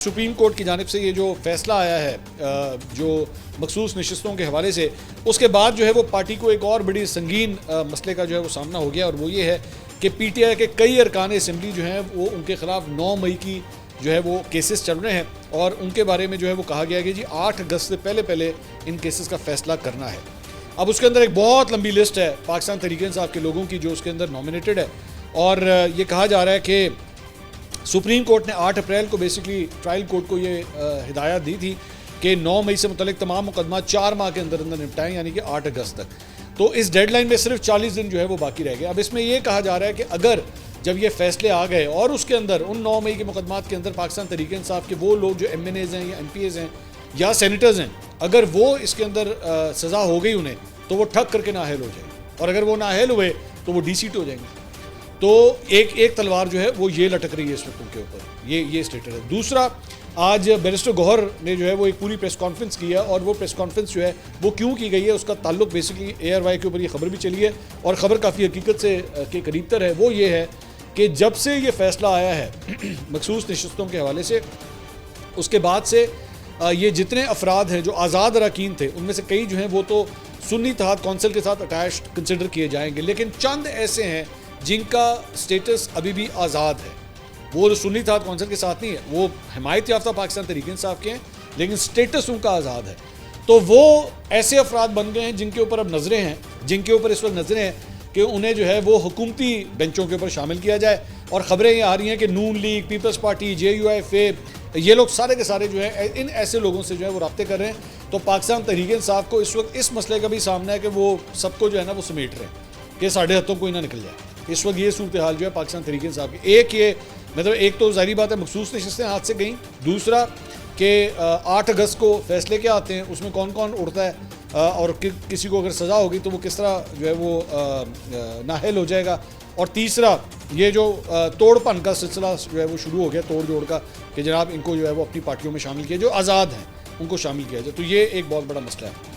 Supreme court की जानिब से ये जो फैसला आया है जो मखसूस नशिस्तों के हवाले से, उसके बाद जो है वो पार्टी को एक और बड़ी संगीन मसले का जो है वो सामना हो गया। और वो ये है कि पीटीआई के कई अरकान असम्बली जो हैं वो उनके ख़िलाफ़ 9 मई की जो है वो केसेस चल रहे हैं और उनके बारे में जो है वो कहा गया कि जी 8 अगस्त से पहले इन केसेस का फ़ैसला करना है। अब उसके अंदर एक बहुत लंबी लिस्ट है पाकिस्तान तहरीक इंसाफ के लोगों की जो उसके अंदर नॉमिनेटेड है और ये कहा जा रहा है कि सुप्रीम कोर्ट ने 8 अप्रैल को बेसिकली ट्रायल कोर्ट को ये हिदायत दी थी कि 9 मई से मुतल्लिक तमाम मुकदमा 4 माह के अंदर निपटाएं, यानी कि 8 अगस्त तक। तो इस डेडलाइन में सिर्फ 40 दिन जो है वो बाकी रह गए। अब इसमें यह कहा जा रहा है कि अगर जब ये फैसले आ गए और उसके अंदर उन 9 मई के मुकदमात के अंदर पाकिस्तान तहरीक इंसाफ के वो लोग जो MNAs हैं या MPAs हैं या सेनेटर्स हैं, अगर वो इसके अंदर सज़ा हो गई उन्हें, तो वो ठग करके नाअहल हो जाएंगे और अगर वो नाअहल हुए तो वो डीसीट हो जाएंगे। तो एक तलवार जो है वो ये लटक रही है इस वक्त उनके ऊपर, ये स्टेटस है। दूसरा, आज बैरिस्टर गौहर ने जो है वो एक पूरी प्रेस कॉन्फ्रेंस की है और वो प्रेस कॉन्फ्रेंस जो है वो क्यों की गई है उसका ताल्लुक बेसिकली ARY के ऊपर ये खबर भी चली है और ख़बर काफ़ी हकीकत से के करीब तर है। वो ये है कि जब से ये फ़ैसला आया है मखसूस नशिस्तों के हवाले से, उसके बाद से ये जितने अफराद हैं जो आज़ाद अरकान थे उनमें से कई जो हैं वो तो सुन्नी इत्तेहाद कौंसिल के साथ अटैच्ड कंसिडर किए जाएंगे, लेकिन चंद ऐसे हैं जिनका स्टेटस अभी भी आज़ाद है। वो सुन्नी इत्तेहाद कौंसिल के साथ नहीं है, वो हिमायत याफ्ता पाकिस्तान तहरीक इंसाफ के हैं, लेकिन स्टेटस उनका आज़ाद है। तो वो ऐसे अफराद बन गए हैं जिनके ऊपर अब नज़रें हैं, जिनके ऊपर इस वक्त नज़रें हैं कि उन्हें जो है वो हुकूमती बेंचों के ऊपर शामिल किया जाए। और ख़बरें ये आ रही हैं कि नून लीग, पीपल्स पार्टी, JUIFA, ये लोग सारे के सारे जो है इन ऐसे लोगों से जो है वो रब्ते कर रहे हैं। तो पाकिस्तान तहरीक इंसाफ को इस वक्त इस मसले का भी सामना है कि वो सबको जो है ना वो समेट रहे हैं कि साढ़े हाथों कोई ना निकल जाए। इस वक्त ये सूरत हाल जो है पाकिस्तान तहरीक इंसाफ की, एक तो ज़ाहिर बात है मखसूस नशिस्तें हाथ से गई, दूसरा कि 8 अगस्त को फैसले क्या आते हैं, उसमें कौन कौन उड़ता है और किसी को अगर सज़ा होगी तो वो किस तरह जो है वो नाअहल हो जाएगा, और तीसरा ये जो तोड़ भन का सिलसिला जो है वो शुरू हो गया तोड़ जोड़ का कि जनाब इनको जो है वो अपनी पार्टियों में शामिल किया, जो आज़ाद हैं उनको शामिल किया जाए। तो ये एक बहुत बड़ा मसला है।